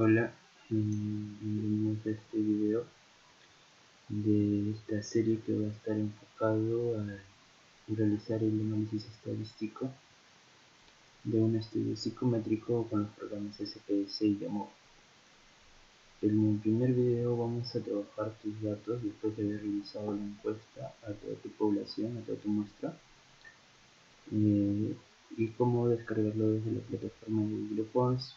Hola, bienvenidos a este video de esta serie que va a estar enfocado a realizar el análisis estadístico de un estudio psicométrico con los programas SPS y YAML. En el primer video vamos a trabajar tus datos después de haber realizado la encuesta a toda tu población, a toda tu muestra, y cómo descargarlo desde la plataforma de Google Forms,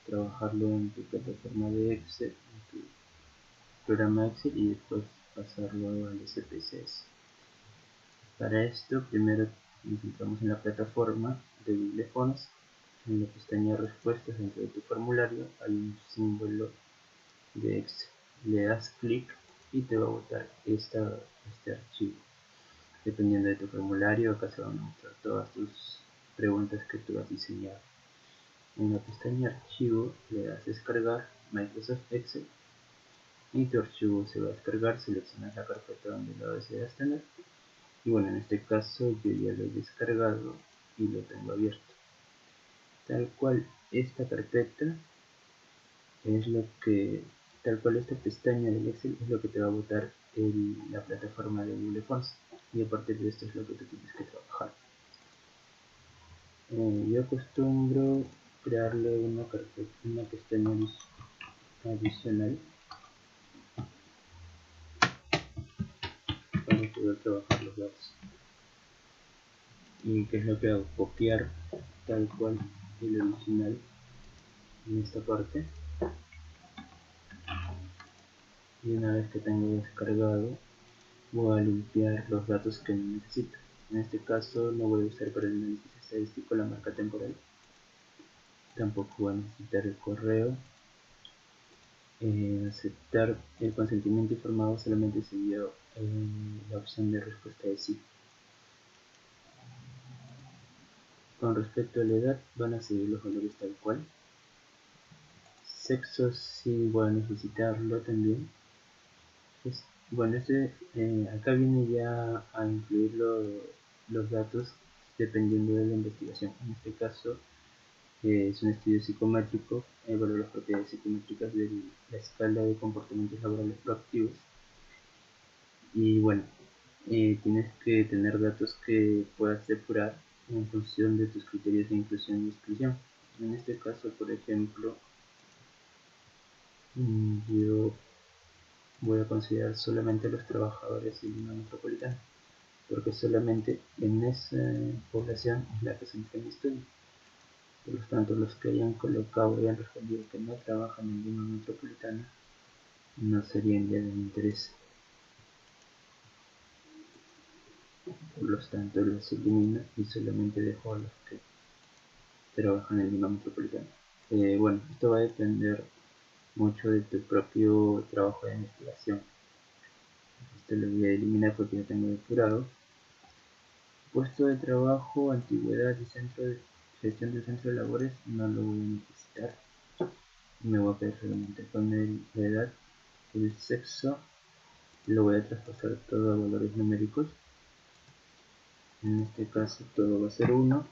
trabajarlo en tu plataforma de Excel, en tu programa Excel y después pasarlo al SPSS. Para esto primero nos centramos en la plataforma de Google Forms. En la pestaña respuestas dentro de tu formulario hay un símbolo de Excel. Le das clic y te va a botar este archivo. Dependiendo de tu formulario, acá se van a mostrar todas tus preguntas que tú has diseñado. En la pestaña archivo le das descargar Microsoft Excel y tu archivo se va a descargar. Seleccionas la carpeta donde lo deseas tener y bueno, en este caso yo ya lo he descargado y lo tengo abierto. Tal cual esta carpeta es lo que, tal cual esta pestaña del Excel es lo que te va a botar la plataforma de Google Forms, y a partir de esto es lo que tú tienes que trabajar. Yo acostumbro crearle una carpeta, una pestaña adicional para poder trabajar los datos. ¿Y qué es lo que hago? Copiar tal cual el original en esta parte, y una vez que tengo descargado voy a limpiar los datos que no necesito. En este caso no voy a usar para el análisis estadístico la marca temporal, tampoco voy a necesitar el correo. Aceptar el consentimiento informado solamente se dio en la opción de respuesta de sí. Con respecto a la edad van a seguir los valores tal cual. Sexo sí voy a necesitarlo también. Bueno, acá viene ya a incluir los datos dependiendo de la investigación. En este caso es un estudio psicométrico, evalúa las propiedades psicométricas de la escala de comportamientos laborales proactivos. Y bueno, tienes que tener datos que puedas depurar en función de tus criterios de inclusión y exclusión. En este caso, por ejemplo, yo voy a considerar solamente a los trabajadores de Lima Metropolitana, porque solamente en esa población es la que se entra en mi estudio. Por lo tanto, los que hayan colocado y hayan respondido que no trabajan en Lima Metropolitana no serían ya de mi interés. Por lo tanto, los elimino y solamente dejo a los que trabajan en Lima Metropolitana. Bueno, esto va a depender mucho de tu propio trabajo de investigación. Esto lo voy a eliminar porque ya tengo depurado. Puesto de trabajo, antigüedad y gestión del centro de labores no lo voy a necesitar. Me voy a quedar solamente con la edad. El sexo lo voy a traspasar todo a valores numéricos. En este caso todo va a ser 1.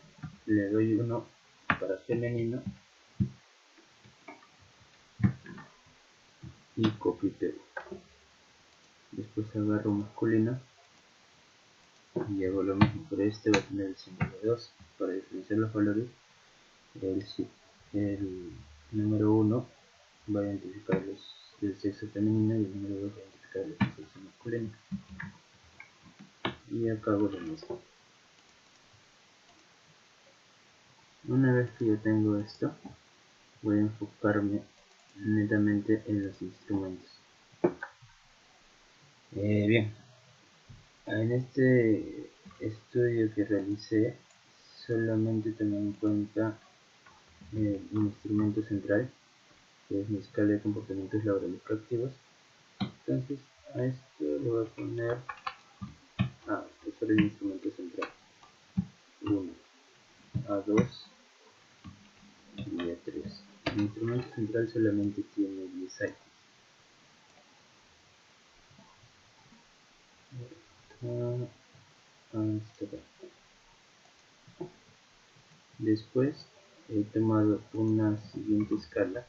Le doy 1 para femenino y copio y pego. Después agarro masculino y hago lo mismo. Por este va a tener el símbolo de 2 para diferenciar los valores. El número 1 va a identificar el sexo femenino y el número 2 va a identificar el sexo masculino. Y acá hago lo mismo. Una vez que yo tengo esto, voy a enfocarme netamente en los instrumentos. Bien, en este estudio que realicé solamente tomé en cuenta el instrumento central, que es mi escala de comportamientos laborales proactivos. Entonces a esto le voy a poner esto es el instrumento central 1, A2 y A3. El instrumento central solamente tiene 10 ítems. Después he tomado una siguiente escala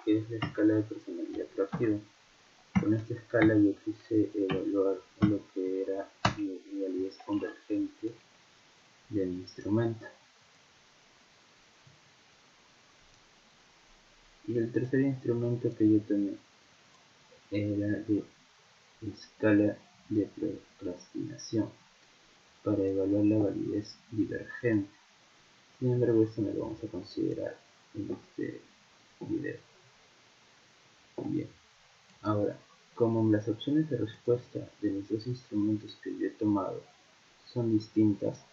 que es la escala de personalidad proactiva. Con esta escala yo quise evaluar lo que era la validez convergente del instrumento. Y el tercer instrumento que yo tomé era de escala de procrastinación para evaluar la validez divergente. Sin embargo, esto no lo vamos a considerar en este video. Bien, ahora, como las opciones de respuesta de los dos instrumentos que yo he tomado son distintas,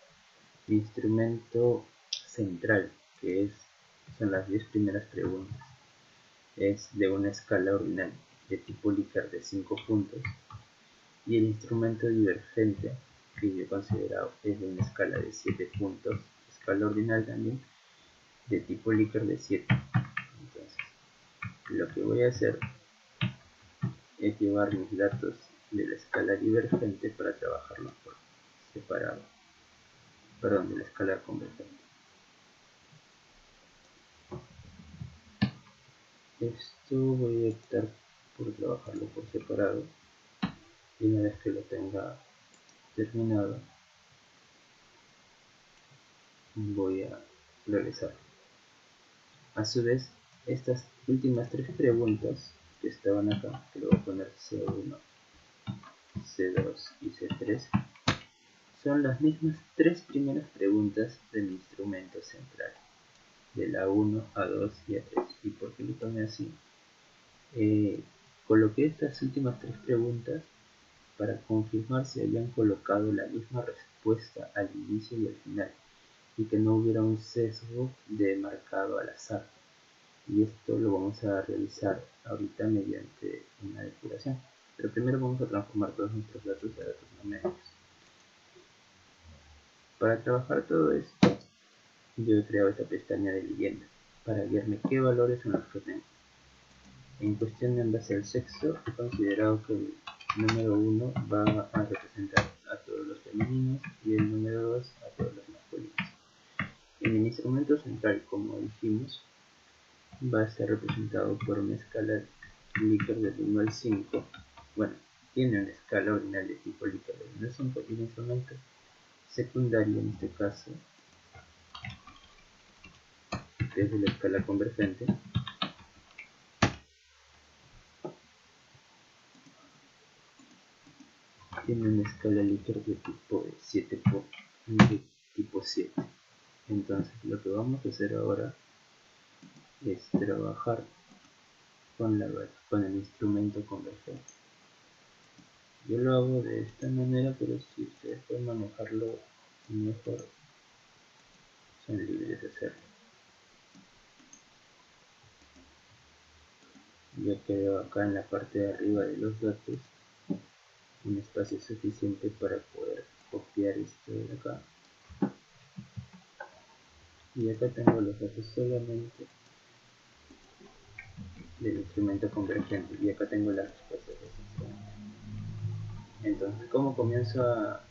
mi instrumento central, que son las 10 primeras preguntas, es de una escala ordinal de tipo Likert de 5 puntos, y el instrumento divergente que yo he considerado es de una escala de 7 puntos, escala ordinal también, de tipo Likert de 7. Entonces, lo que voy a hacer es llevar mis datos de la escala divergente para trabajarlos por separado, perdón, de la escala convergente. Esto voy a optar por trabajarlo por separado, y una vez que lo tenga terminado voy a regresar. A su vez, estas últimas 3 preguntas que estaban acá, que lo voy a poner C1, C2 y C3, son las mismas 3 primeras preguntas del instrumento central, de la 1 a 2 y a 3. ¿Y por qué lo tomé así? Coloqué estas últimas 3 preguntas para confirmar si habían colocado la misma respuesta al inicio y al final, y que no hubiera un sesgo de marcado al azar. Y esto lo vamos a realizar ahorita mediante una depuración. Pero primero vamos a transformar todos nuestros datos a datos numéricos. Para trabajar todo esto, yo he creado esta pestaña de leyenda para guiarme qué valores son los que tengo. En cuestión de en base al sexo, he considerado que el número 1 va a representar a todos los femeninos y el número 2 a todos los masculinos. En el instrumento central, como dijimos, va a estar representado por una escala Likert del 1 al 5. Bueno, tiene una escala ordinal de tipo Likert del 1 al 5, y el instrumento secundario, en este caso, que es de la escala convergente, tiene una escala Likert de tipo 7 de tipo 7. Entonces, lo que vamos a hacer ahora es trabajar con el instrumento convergente. Yo lo hago de esta manera, pero si ustedes pueden manejarlo mejor, son libres de hacerlo. Yo creo acá en la parte de arriba de los datos un espacio suficiente para poder copiar esto de acá, y acá tengo los datos solamente del instrumento convergente, y acá tengo las respuestas de ese instrumento. Entonces, ¿cómo comienzo a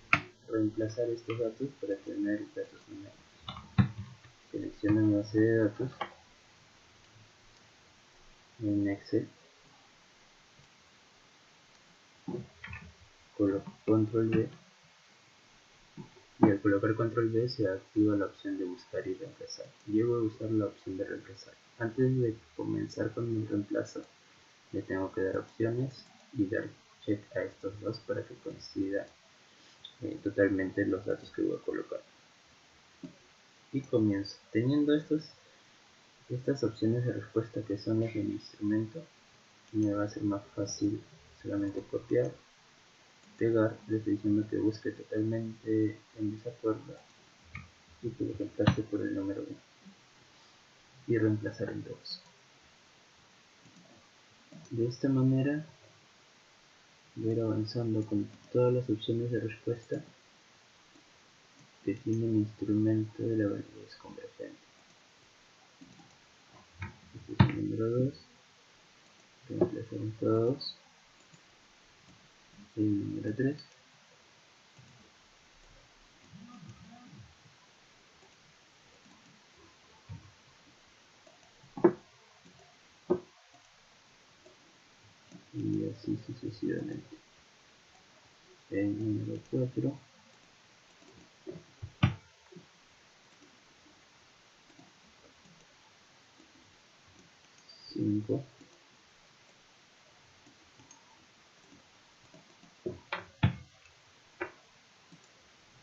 reemplazar estos datos para tener datos numéricos? Selecciono mi base de datos en Excel, coloco control V, y al colocar control V se activa la opción de buscar y reemplazar. Yo voy a usar la opción de reemplazar. Antes de comenzar con mi reemplazo, le tengo que dar opciones y dar check a estos dos para que coincida totalmente los datos que voy a colocar. Y comienzo. Teniendo estas opciones de respuesta que son las del instrumento, me va a ser más fácil solamente copiar, pegar. Le estoy diciendo que busque totalmente en desacuerdo y que lo reemplace por el número 1 y reemplazar el 2. De esta manera voy a ir avanzando con todas las opciones de respuesta que tiene el instrumento de la validez convergente. Este es el número 2, reemplazar en todos el número 3, y así sucesivamente. El número 4, 5.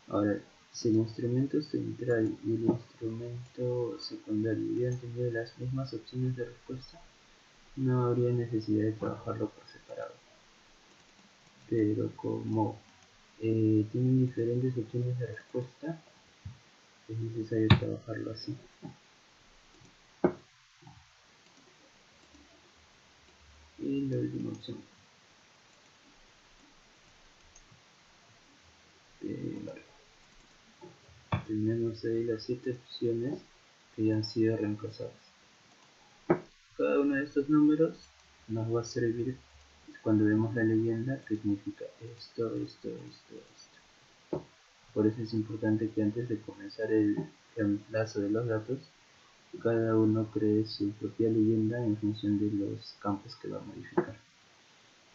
Ahora, si el instrumento central y el instrumento secundario hubieran tenido las mismas opciones de respuesta, no habría necesidad de trabajarlo por separado. Pero como tienen diferentes opciones de respuesta, es necesario trabajarlo así. Y la última opción, pegar. Tenemos ahí las 7 opciones que ya han sido reemplazadas. Cada uno de estos números nos va a servir cuando vemos la leyenda que significa esto. Por eso es importante que antes de comenzar el reemplazo de los datos, cada uno cree su propia leyenda en función de los campos que va a modificar,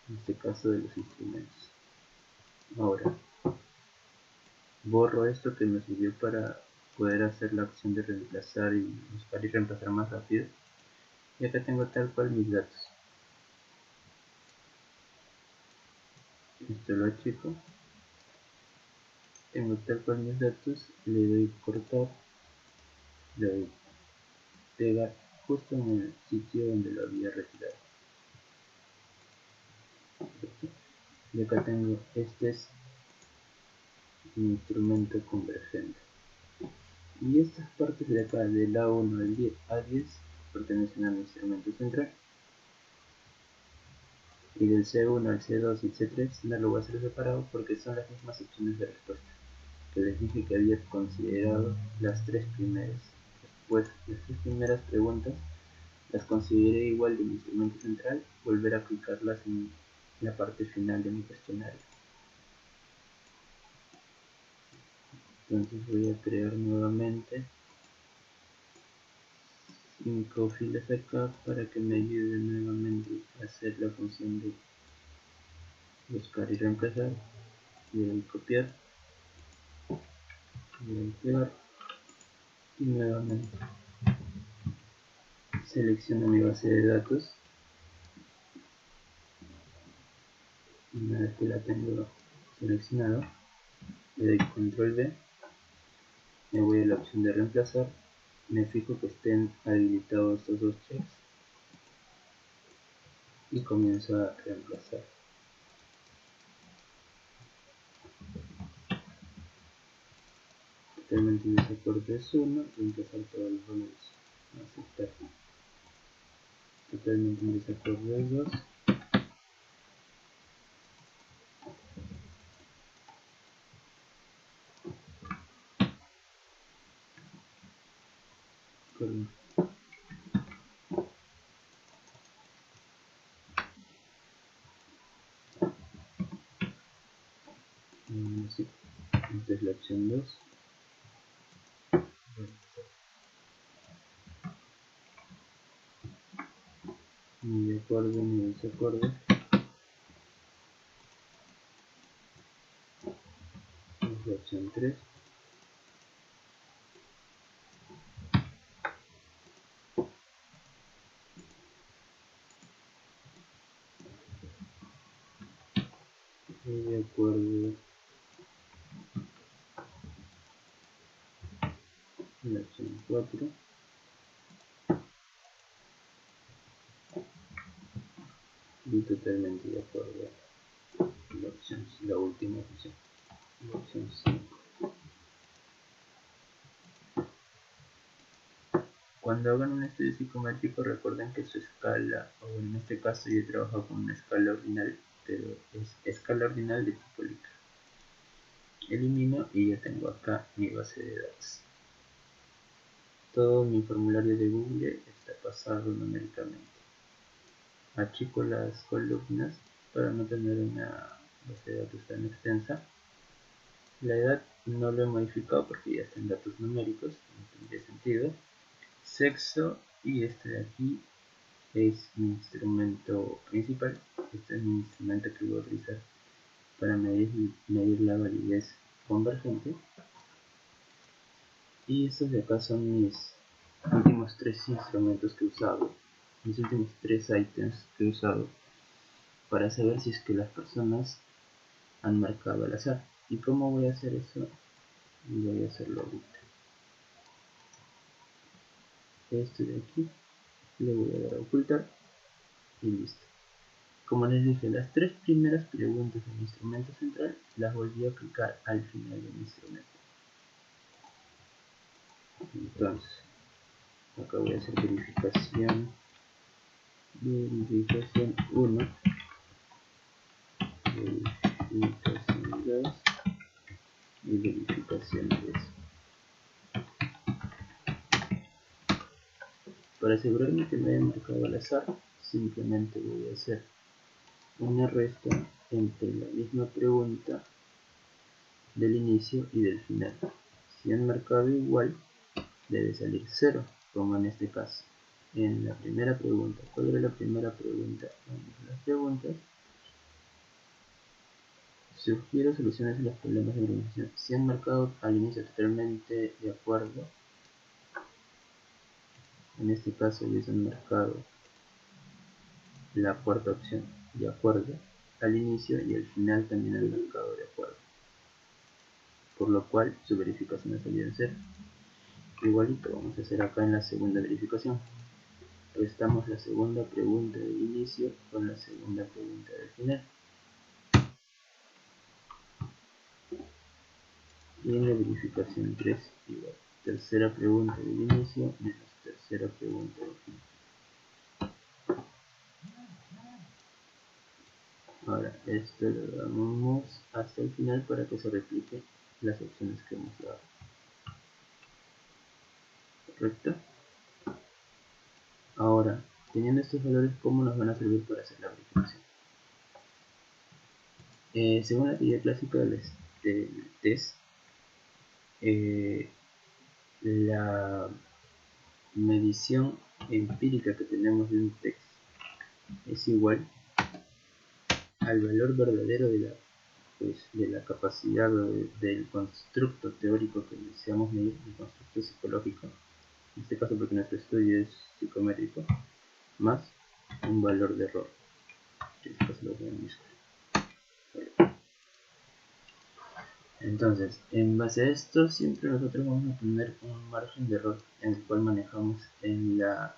en este caso de los instrumentos. Ahora, borro esto que me sirvió para poder hacer la opción de reemplazar y buscar y reemplazar más rápido, y acá tengo tal cual mis datos. Esto lo achico, tengo tal cual mis datos, le doy cortar, le doy pegar justo en el sitio donde lo había retirado. Y acá tengo, este es mi instrumento convergente. Y estas partes de acá, del A1 al 10, A10, pertenecen a mi instrumento central. Y del C1 al C2 y C3 no lo voy a hacer separado porque son las mismas opciones de respuesta que les dije que había considerado las tres primeras. Pues las tres primeras preguntas las consideré igual de mi instrumento central, volver a aplicarlas en la parte final de mi cuestionario. Entonces voy a crear nuevamente 5 filas acá para que me ayude nuevamente a hacer la función de buscar y reemplazar. Le doy copiar, le doy pegar y nuevamente selecciono mi base de datos. Una vez que la tengo seleccionado, le doy control V, me voy a la opción de reemplazar, me fijo que estén habilitados estos dos checks y comienzo a reemplazar. Totalmente en desacuerdo es 1, reemplazar todos los valores, aceptar. Totalmente en desacuerdo es 2, perdón. Sí. Esta es la opción 2. Ni de acuerdo ni desacuerdo. Es la opción 3. Ni de acuerdo. La opción 4. Y totalmente de acuerdo. La última opción. La opción 5. Cuando hagan un estudio psicométrico recuerden que su escala, o en este caso yo he trabajado con una escala ordinal, pero es escala ordinal de tipo Likert. Elimino y ya tengo acá mi base de datos. Todo mi formulario de Google está pasado numéricamente. Achico las columnas para no tener una base de datos tan extensa. La edad no lo he modificado porque ya están datos numéricos, no tendría sentido. Sexo y este de aquí es mi instrumento principal. Este es mi instrumento que voy a utilizar para medir la validez convergente. Y estos de acá son mis últimos 3 instrumentos que he usado, mis últimos 3 ítems que he usado para saber si es que las personas han marcado al azar. ¿Y cómo voy a hacer eso? Voy a hacerlo ahorita. Esto de aquí le voy a dar a ocultar y listo. Como les dije, las 3 primeras preguntas del instrumento central las volví a aplicar al final del instrumento. Entonces, acá voy a hacer verificación 1, verificación 2 y verificación 3. Para asegurarme que me haya marcado al azar, simplemente voy a hacer una resta entre la misma pregunta del inicio y del final. Si han marcado igual, debe salir 0, como en este caso. En la primera pregunta, ¿cuál era la primera pregunta? Vamos a las preguntas. Sugiero soluciones a los problemas de organización. Si han marcado al inicio totalmente de acuerdo, en este caso ellos han marcado la cuarta opción, de acuerdo, al inicio, y al final también han marcado de acuerdo, por lo cual su verificación ha salido en 0. Igualito vamos a hacer acá en la segunda verificación. Restamos la segunda pregunta del inicio con la segunda pregunta del final. Y en la verificación 3 igual. Tercera pregunta del inicio menos tercera pregunta del final. Ahora esto lo damos hasta el final para que se replique las opciones que hemos dado. ¿Correcto? Ahora, teniendo estos valores, ¿cómo nos van a servir para hacer la verificación? Según la teoría clásica del test, la medición empírica que tenemos de un test es igual al valor verdadero de la capacidad del constructo teórico que deseamos medir, el constructo psicológico, en este caso porque nuestro estudio es psicométrico, más un valor de error, que en este caso lo voy a mezclar. Entonces, en base a esto, siempre nosotros vamos a tener un margen de error en el cual manejamos en la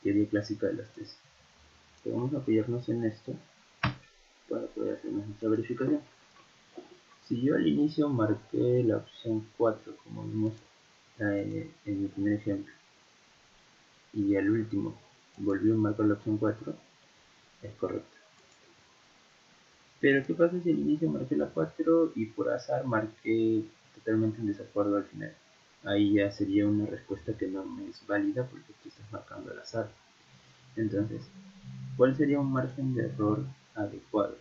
teoría clásica de las tesis. Vamos a apoyarnos en esto para poder hacer nuestra verificación. Si yo al inicio marqué la opción 4, como vimos en el primer ejemplo, y al último volví a marcar la opción 4, es correcto. Pero ¿qué pasa si al inicio marqué la 4 y por azar marqué totalmente en desacuerdo al final? Ahí ya sería una respuesta que no me es válida porque tú estás marcando al azar. Entonces, ¿cuál sería un margen de error adecuado?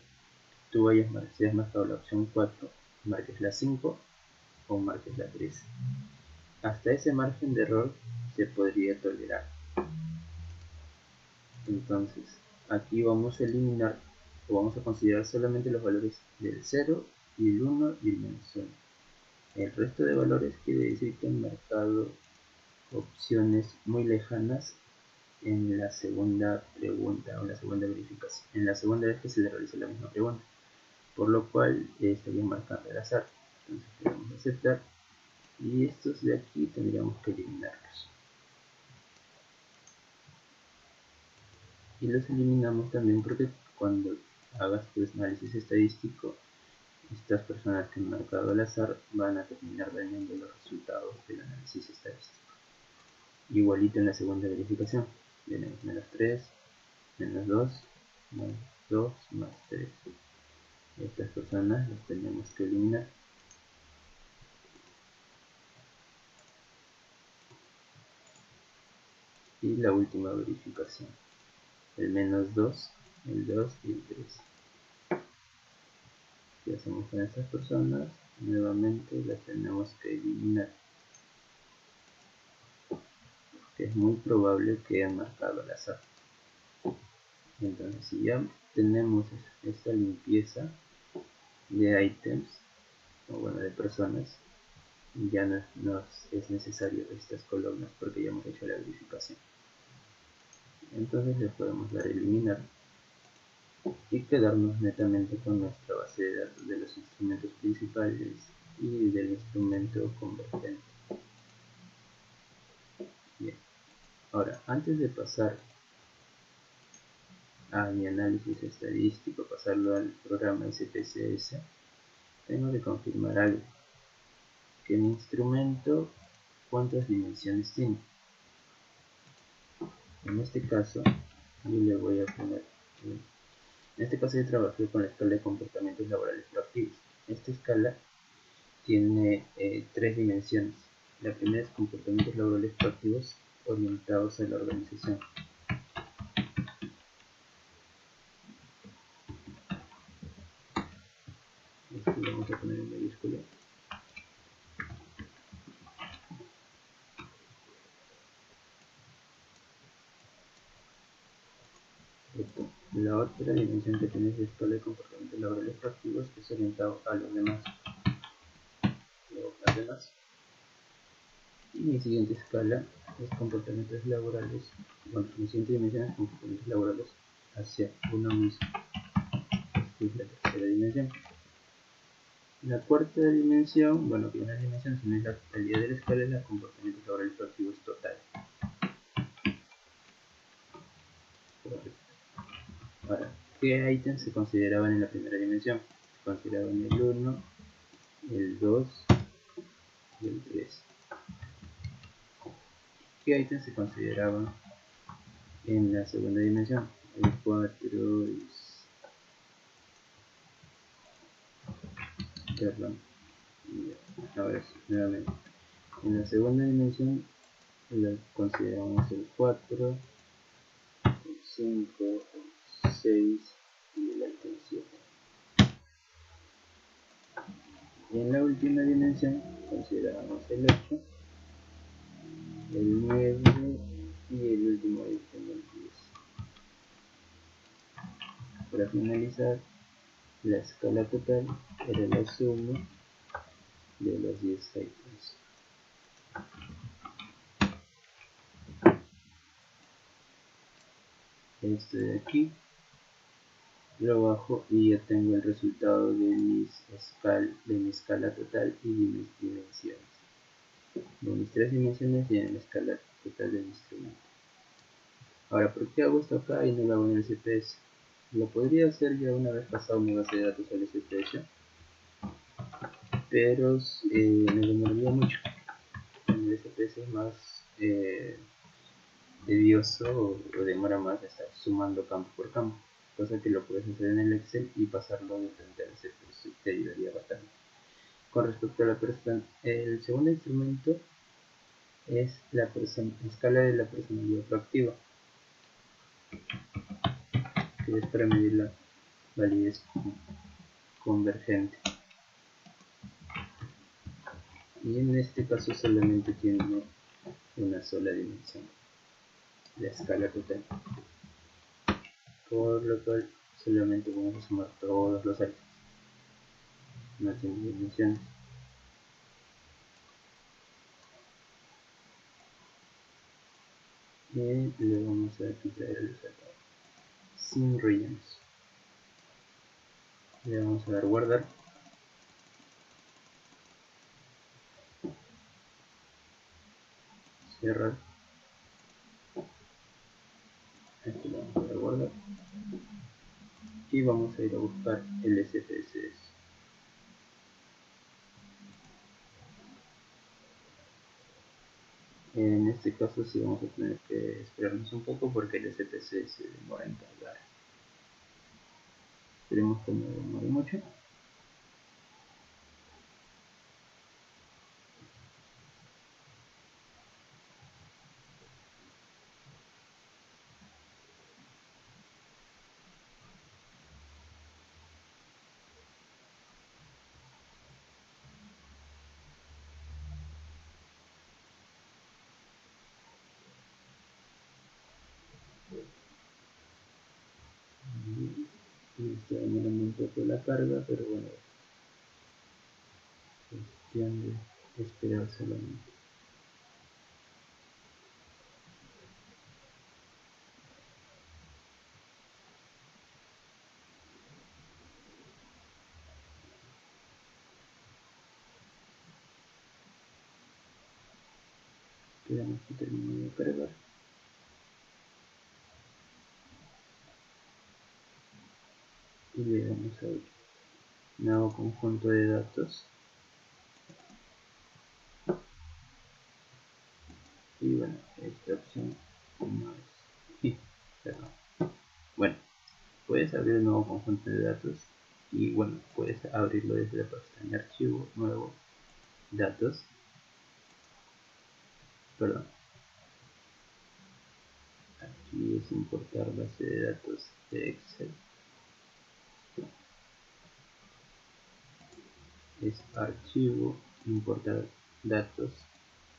Tú si has marcado la opción 4, marques la 5 o marques la 3. Hasta ese margen de error se podría tolerar. Entonces, aquí vamos a eliminar o vamos a considerar solamente los valores del 0 y el 1 y el menos 1. El resto de valores quiere decir que han marcado opciones muy lejanas en la segunda pregunta o en la segunda verificación, en la segunda vez que se le realiza la misma pregunta, por lo cual estarían marcando al azar. Entonces le vamos a aceptar y estos de aquí tendríamos que eliminarlos. Y los eliminamos también porque cuando hagas tu análisis estadístico, estas personas que han marcado al azar van a terminar dañando los resultados del análisis estadístico. Igualito en la segunda verificación, tenemos menos 3, menos 2, más 2, más 3. Estas personas las tenemos que eliminar. Y la última verificación, el menos 2, el 2 y el 3. ¿Qué hacemos con estas personas? Nuevamente las tenemos que eliminar, que es muy probable que hayan marcado al azar. Entonces, si ya tenemos esta limpieza de ítems, o bueno, de personas, ya no nos es necesario estas columnas porque ya hemos hecho la verificación. Entonces le podemos dar a eliminar y quedarnos netamente con nuestra base de datos de los instrumentos principales y del instrumento convergente. Bien, ahora antes de pasar a mi análisis estadístico, pasarlo al programa SPSS, tengo que confirmar algo, que mi instrumento cuántas dimensiones tiene. En este caso yo le voy a poner, en este caso yo trabajé con la escala de comportamientos laborales proactivos. Esta escala tiene 3 dimensiones. La primera es comportamientos laborales proactivos orientados a la organización. Esto lo vamos a poner en mayúscula. La otra dimensión que tiene es la escala de comportamientos laborales proactivos, que es orientado a los demás. Luego, las demás. Y mi siguiente escala es comportamientos laborales, bueno, mi siguiente dimensión es comportamientos laborales hacia uno mismo. Esta es la tercera dimensión. La cuarta dimensión, bueno, que no es dimensión, sino es la totalidad de la escala, es la comportamientos laborales proactivos total. Correcto. Ahora, ¿qué ítems se consideraban en la primera dimensión? Se consideraban el 1, el 2 y el 3. ¿Qué ítems se consideraban en la segunda dimensión? El 4 y... perdón. Ahora sí, nuevamente. En la segunda dimensión consideramos el 4, el 5, el 6 y el ítem 7. Y en la última dimensión consideramos el 8, el 9 y el último ítem, el 10. Para finalizar, la escala total era la suma de los 10 ítems. Esto de aquí lo bajo y ya tengo el resultado de mi escala total y de mis dimensiones. De mis 3 dimensiones y en la escala total del instrumento. Ahora, ¿por qué hago esto acá y no lo hago en el CPS? Lo podría hacer ya una vez pasado mi base de datos al SPSS, pero me demoraría mucho. En el SPSS es más tedioso o demora más estar sumando campo por campo, cosa que lo puedes hacer en el Excel y pasarlo de frente al SPSS, te ayudaría bastante. Con respecto a la persona, el segundo instrumento es la escala de la personalidad proactiva, que es para medir la validez convergente. Y en este caso solamente tiene una sola dimensión, la escala total, por lo cual solamente vamos a sumar todos los ítems, no tiene dimensiones. Y le vamos a quitar el resultado sin rellenos. Le vamos a dar guardar. Cerrar. Aquí le vamos a dar guardar. Y vamos a ir a buscar el SPSS. En este caso sí vamos a tener que esperarnos un poco porque el SPSS se demora en cargar. Esperemos que no demore mucho. está demorando un poco la carga, pero bueno, cuestión de esperar solamente. Esperamos que termine de cargar. Y le damos a abrir. Nuevo conjunto de datos. Y bueno, esta opción no es. Perdón. Bueno, puedes abrir un nuevo conjunto de datos. Y bueno, puedes abrirlo desde la pestaña archivo, nuevo, datos. Perdón. Aquí es importar base de datos de Excel. Es archivo, importar datos,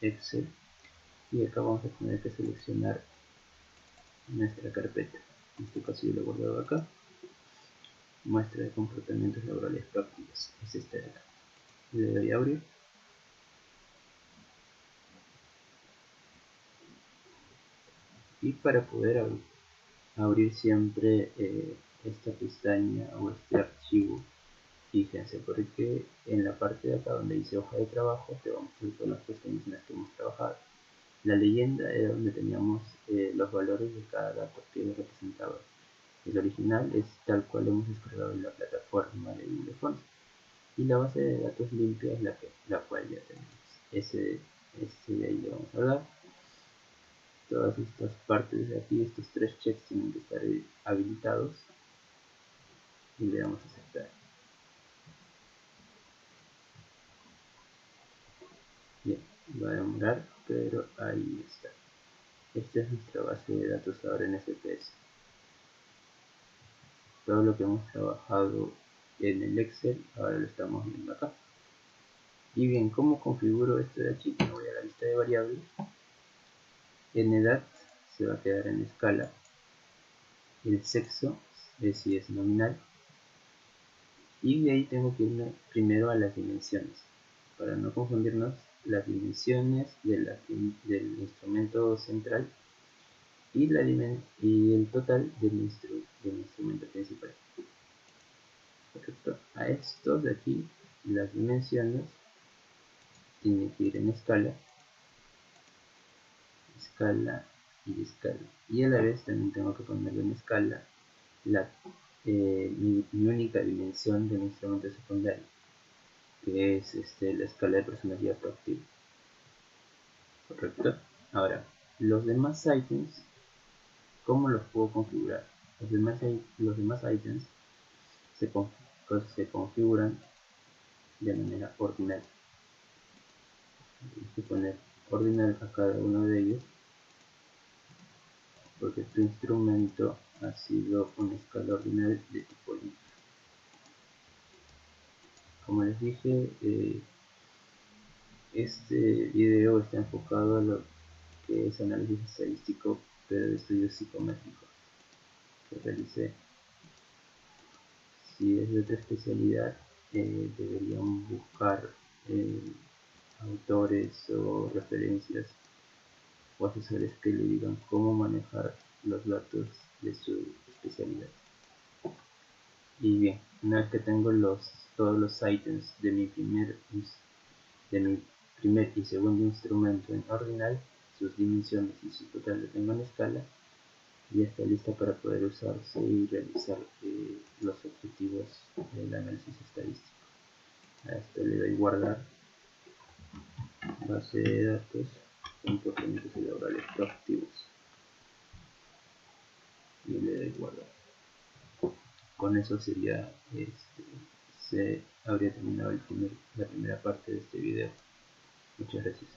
Excel, y acá vamos a tener que seleccionar nuestra carpeta. En este caso yo lo he guardado acá. Muestra de comportamientos laborales prácticos, es esta de acá. Le doy a abrir. Y para poder abrir siempre esta pestaña o este archivo, fíjense, porque en la parte de acá donde dice hoja de trabajo te vamos a ver todas las pestañas en las que hemos trabajado. La leyenda era donde teníamos los valores de cada dato que representaba. El original es tal cual hemos descargado en la plataforma de Google Fonts. Y la base de datos limpia es la cual ya tenemos. Este de ahí le vamos a dar. Todas estas partes de aquí, estos tres checks tienen que estar habilitados. Y le damos a aceptar. Bien, va a demorar, pero ahí está. Esta es nuestra base de datos ahora en SPS. Todo lo que hemos trabajado en el Excel, ahora lo estamos viendo acá. Y bien, ¿cómo configuro esto de aquí? Me voy a la lista de variables. En edad se va a quedar en escala. El sexo es si es nominal. Y de ahí tengo que irme primero a las dimensiones. Para no confundirnos, las dimensiones del instrumento central y el total del instrumento principal. Correcto. A estos de aquí, las dimensiones tienen que ir en escala, escala y escala. Y a la vez también tengo que ponerlo en escala mi única dimensión del instrumento secundario, que es la escala de personalidad proactiva. Correcto. Ahora, los demás items, ¿cómo los puedo configurar? Los demás items se configuran de manera ordinal. Tienes que poner ordinal a cada uno de ellos, porque tu instrumento ha sido una escala ordinal de tipo int. Como les dije, este video está enfocado a lo que es análisis estadístico, pero de estudios psicométricos que realicé. Si es de otra especialidad, deberían buscar autores o referencias o asesores que le digan cómo manejar los datos de su especialidad. Y bien, una vez que tengo todos los items de mi primer y segundo instrumento en ordinal, sus dimensiones y su total lo tengo en escala, y está lista para poder usarse y realizar los objetivos del análisis estadístico. A esto le doy guardar, base de datos, comportamientos laborales proactivos, y le doy guardar. Con eso sería, se habría terminado la primera parte de este video. Muchas gracias.